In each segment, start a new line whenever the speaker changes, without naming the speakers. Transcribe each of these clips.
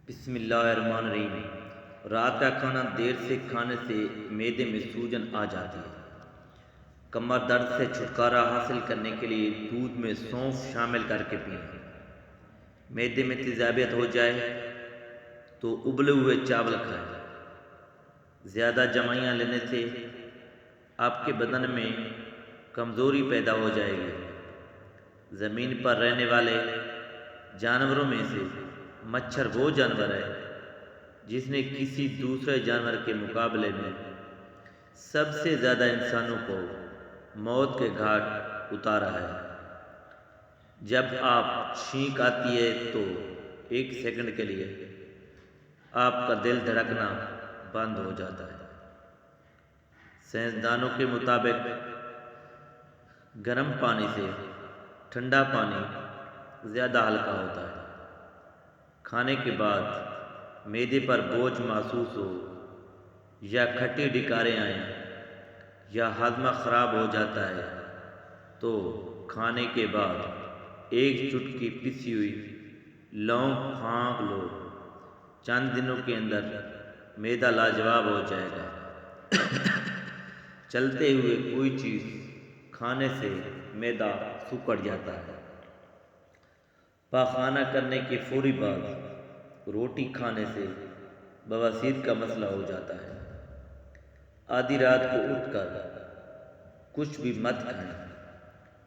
بسم اللہ الرحمن الرحیم۔ رات کا کھانا دیر سے کھانے سے معدے میں سوجن آ جاتی ہے۔ کمر درد سے چھٹکارا حاصل کرنے کے لیے دودھ میں سونف شامل کر کے پئیں۔ معدے میں تیزابیت ہو جائے تو ابلے ہوئے چاول کھائیں۔ زیادہ جمائیاں لینے سے آپ کے بدن میں کمزوری پیدا ہو جائے گی۔ زمین پر رہنے والے جانوروں میں سے مچھر وہ جانور ہے جس نے کسی دوسرے جانور کے مقابلے میں سب سے زیادہ انسانوں کو موت کے گھاٹ اتارا ہے۔ جب آپ چھینک آتی ہے تو 1 سیکنڈ کے لیے آپ کا دل دھڑکنا بند ہو جاتا ہے۔ سائنسدانوں کے مطابق گرم پانی سے ٹھنڈا پانی زیادہ ہلکا ہوتا ہے۔ کھانے کے بعد معدے پر بوجھ محسوس ہو یا کھٹی ڈکاریں آئیں یا ہاضمہ خراب ہو جاتا ہے تو کھانے کے بعد 1 چٹکی پسی ہوئی لونگ پھونک لو۔ چند دنوں کے اندر معدہ لاجواب ہو جائے گا۔ چلتے ہوئے کوئی چیز کھانے سے معدہ سکڑ جاتا ہے۔ پاخانہ کرنے کے فوری بعد روٹی کھانے سے بواسیر کا مسئلہ ہو جاتا ہے۔ آدھی رات کو اٹھ کر کچھ بھی مت کھائیں،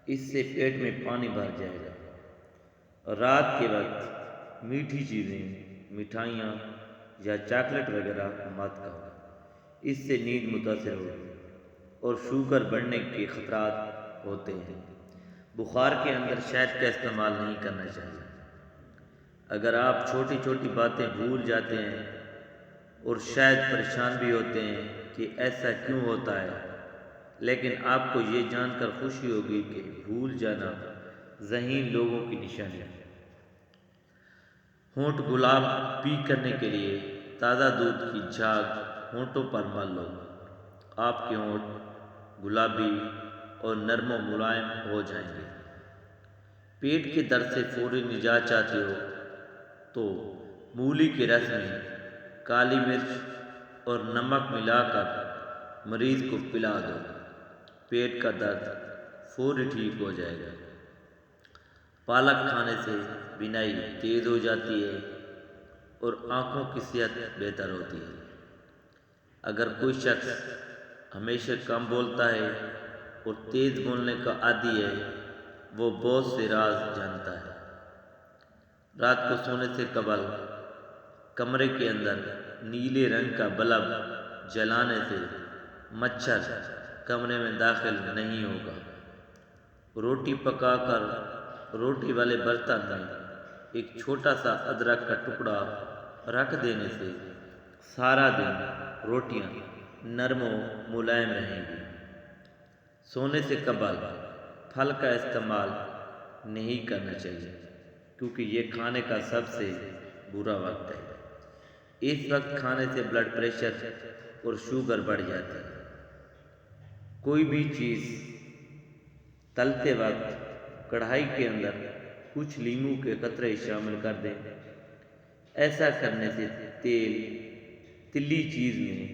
اس سے پیٹ میں پانی بھر جائے گا۔ رات کے وقت میٹھی چیزیں، مٹھائیاں یا چاکلیٹ وغیرہ مت کھاؤ، اس سے نیند متاثر ہوگی اور شوگر بڑھنے کے خطرات ہوتے ہیں۔ بخار کے اندر شہد کا استعمال نہیں کرنا چاہیے۔ اگر آپ چھوٹی چھوٹی باتیں بھول جاتے ہیں اور شاید پریشان بھی ہوتے ہیں کہ ایسا کیوں ہوتا ہے، لیکن آپ کو یہ جان کر خوشی ہوگی کہ بھول جانا ذہین لوگوں کی نشانی ہے۔ ہونٹ گلاب پی کرنے کے لیے تازہ دودھ کی جھاگ ہونٹوں پر مل لو۔ آپ کے ہونٹ گلابی اور نرم و ملائم ہو جائیں گے۔ پیٹ کے درد سے فوری نجات چاہتے ہو تو مولی کے رس میں کالی مرچ اور نمک ملا کر مریض کو پلا دو۔ پیٹ کا درد فوری ٹھیک ہو جائے گا۔ پالک کھانے سے بینائی تیز ہو جاتی ہے اور آنکھوں کی صحت بہتر ہوتی ہے۔ اگر کوئی شخص ہمیشہ کم بولتا ہے اور تیز بولنے کا عادی ہے، وہ بہت سے راز جانتا ہے۔ رات کو سونے سے قبل کمرے کے اندر نیلے رنگ کا بلب جلانے سے مچھر کمرے میں داخل نہیں ہوگا۔ روٹی پکا کر روٹی والے برتن میں ایک چھوٹا سا ادرک کا ٹکڑا رکھ دینے سے سارا دن روٹیاں نرم و ملائم رہیں گی۔ سونے سے قبل پھل کا استعمال نہیں کرنا چاہیے کیونکہ یہ کھانے کا سب سے برا وقت ہے۔ اس وقت کھانے سے بلڈ پریشر اور شوگر بڑھ جاتی ہے۔ کوئی بھی چیز تلتے وقت کڑھائی کے اندر کچھ لیموں کے قطرے شامل کر دیں۔ ایسا کرنے سے تیل تلی چیز میں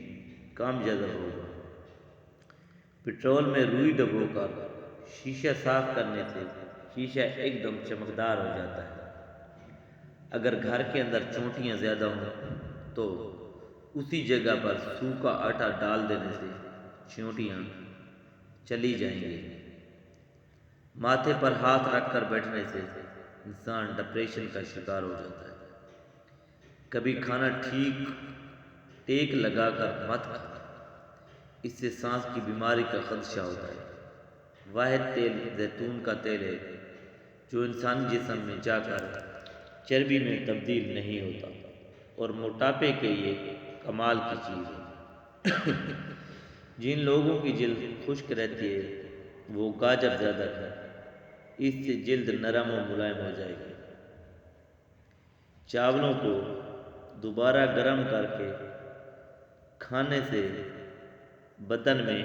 کم جذب ہوگا۔ پٹرول میں روئی ڈبو کر شیشہ صاف کرنے سے شیشہ ایک دم چمکدار ہو جاتا ہے۔ اگر گھر کے اندر چونٹیاں زیادہ ہوں تو اسی جگہ پر سوکھا آٹا ڈال دینے سے چونٹیاں چلی جائیں گی۔ ماتھے پر ہاتھ رکھ کر بیٹھنے سے انسان ڈپریشن کا شکار ہو جاتا ہے۔ کبھی کھانا ٹھیک ٹیک لگا کر مت کھاؤ، اس سے سانس کی بیماری کا خدشہ ہوتا ہے۔ واحد تیل زیتون کا تیل ہے جو انسانی جسم میں جا کر چربی میں تبدیل نہیں ہوتا اور موٹاپے کے لیے کمال کی چیز ہے۔ جن لوگوں کی جلد خشک رہتی ہے وہ گاجر زیادہ کھائیں، اس سے جلد نرم و ملائم ہو جائے گی۔ چاولوں کو دوبارہ گرم کر کے کھانے سے بدن میں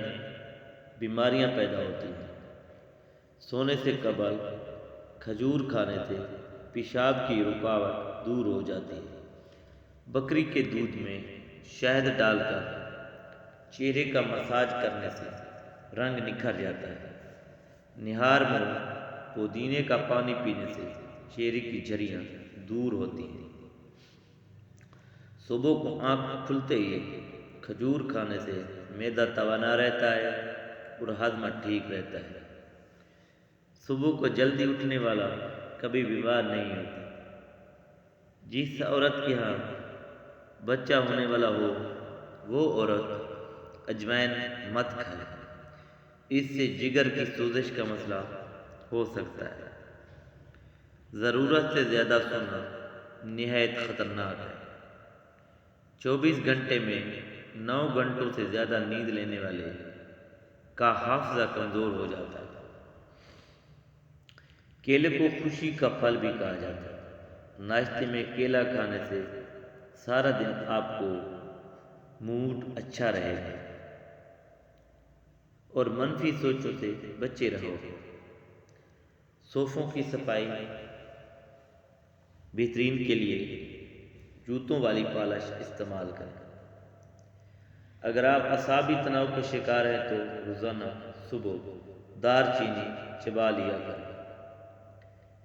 بیماریاں پیدا ہوتی ہیں۔ سونے سے قبل کھجور کھانے سے پیشاب کی رکاوٹ دور ہو جاتی ہے۔ بکری کے دودھ میں شہد ڈال کر چہرے کا مساج کرنے سے رنگ نکھر جاتا ہے۔ نہار میں پودینے کا پانی پینے سے چہرے کی جھریاں دور ہوتی ہیں۔ صبح کو آنکھ کھلتے ہی کھجور کھانے سے معدہ توانا رہتا ہے اور ہضم ٹھیک رہتا ہے۔ صبح کو جلدی اٹھنے والا کبھی بیمار نہیں ہوتا۔ جس عورت کے ہاں بچہ ہونے والا ہو وہ عورت اجوائن مت کھائے، اس سے جگر کی سوزش کا مسئلہ ہو سکتا ہے۔ ضرورت سے زیادہ سونا نہایت خطرناک ہے۔ 24 گھنٹے میں 9 گھنٹوں سے زیادہ نیند لینے والے کا حافظہ کمزور ہو جاتا ہے۔ کیلے کو خوشی کا پھل بھی کہا جاتا ہے۔ ناشتے میں کیلا کھانے سے سارا دن آپ کو موڈ اچھا رہے گا اور منفی سوچوں سے بچے رہو گے۔ صوفوں کی صفائی بہترین کے لیے جوتوں والی پالش استعمال کریں۔ اگر آپ اعصابی تناؤ کا شکار ہیں تو روزانہ صبح دار چینی چبا لیا کریں۔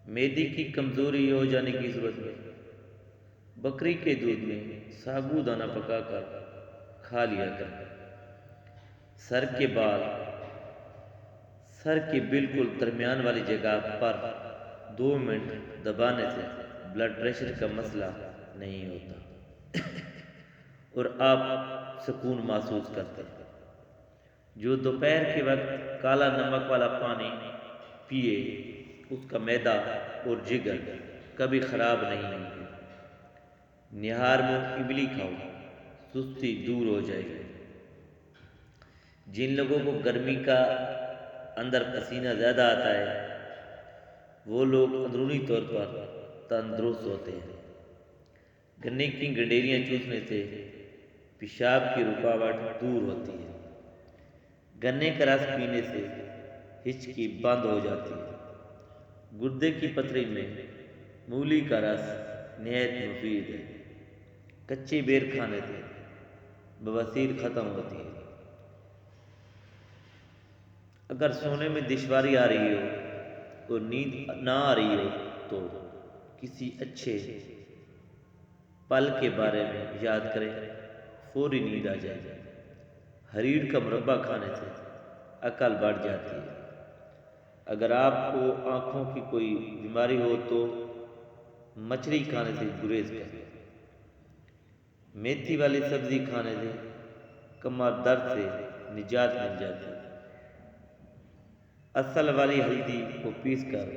معدے کی کمزوری ہو جانے کی صورت میں بکری کے دودھ میں سابو دانہ پکا کر کھا لیا کریں۔ سر کے بال سر کے بالکل درمیان والی جگہ پر 2 منٹ دبانے سے بلڈ پریشر کا مسئلہ نہیں ہوتا اور آپ سکون محسوس کرتے ہیں۔ جو دوپہر کے وقت کالا نمک والا پانی پیے اس کا معدہ اور جگر کبھی خراب نہیں ہوں گے۔ نہار میں املی کھاؤ، سستی دور ہو جائے گی۔ جن لوگوں کو گرمی کا اندر پسینہ زیادہ آتا ہے وہ لوگ اندرونی طور پر تندرست ہوتے ہیں۔ گنے کی گنڈیریاں چوسنے سے پیشاب کی رکاوٹ دور ہوتی ہے۔ گنے کا رس پینے سے ہچکی بند ہو جاتی ہے۔ گردے کی پتھری میں مولی کا رس نہایت مفید ہے۔ کچے بیر کھانے سے بواسیر ختم ہوتی ہے۔ اگر سونے میں دشواری آ رہی ہو اور نیند نہ آ رہی ہو تو کسی اچھے پل کے بارے میں یاد کریں، فوری نیند آ جائے گی۔ ہریڑ کا مربع کھانے سے عقل بڑھ جاتی ہے۔ اگر آپ کو آنکھوں کی کوئی بیماری ہو تو مچھلی کھانے سے گریز کریں۔ میتھی والی سبزی کھانے سے کمر درد سے نجات مل جاتی ہے۔ اصل والی ہلدی کو پیس کر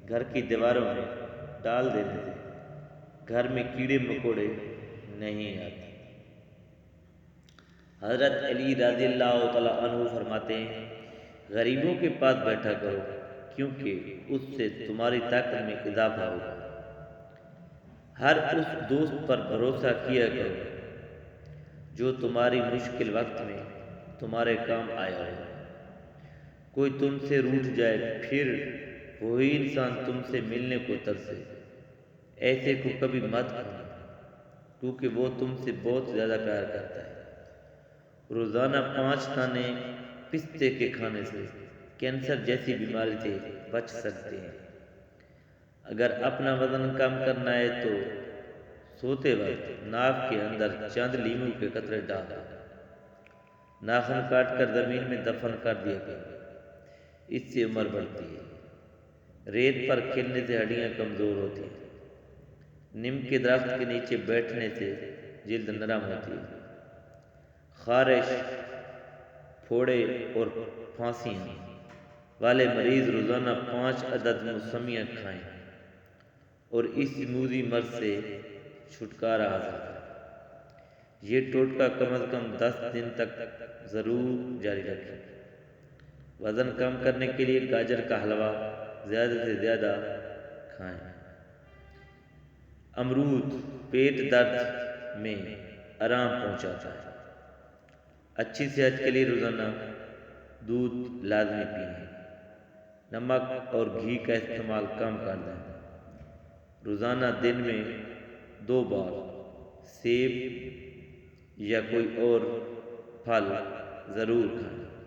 گھر کی دیواروں میں ڈال دینے سے گھر میں کیڑے مکوڑے نہیں آتے۔ حضرت علی رضی اللہ تعالیٰ عنہ فرماتے ہیں، غریبوں کے پاس بیٹھا کرو کیونکہ اس سے تمہاری طاقت میں اضافہ ہوگا۔ ہر اس دوست پر بھروسہ کیا کرو جو تمہاری مشکل وقت میں تمہارے کام آیا ہو۔ کوئی تم سے روٹھ جائے پھر وہی انسان تم سے ملنے کو ترسے، ایسے کو کبھی مت کھانا کیونکہ وہ تم سے بہت زیادہ پیار کرتا ہے۔ روزانہ 5 دانے پستے کے کھانے سے کینسر جیسی بیماری سے بچ سکتے ہیں۔ اگر اپنا وزن کم کرنا ہے تو سوتے وقت ناک کے اندر چند لیموں کے قطرے ڈال دیں۔ ناخن کاٹ کر زمین میں دفن کر دیا کریں، اس سے عمر بڑھتی ہے۔ ریت پر کھیلنے سے ہڈیاں کمزور ہوتی ہیں۔ نیم کے درخت کے نیچے بیٹھنے سے جلد نرم ہوتی ہے۔ خارش، پھوڑے اور پھانسیاں والے مریض روزانہ 5 عدد موسمیاں کھائیں اور اس موذی مرض سے چھٹکارا حاصل کریں۔ یہ ٹوٹکا کم از کم 10 دن تک ضرور جاری رکھیں۔ وزن کم کرنے کے لیے گاجر کا حلوہ زیادہ سے زیادہ کھائیں۔ امرود پیٹ درد میں آرام پہنچاتا ہے۔ اچھی صحت کے لیے روزانہ دودھ لازمی پئیں۔ نمک اور گھی کا استعمال کم کر دیں۔ روزانہ دن میں 2 بار سیب یا کوئی اور پھل ضرور کھائیں۔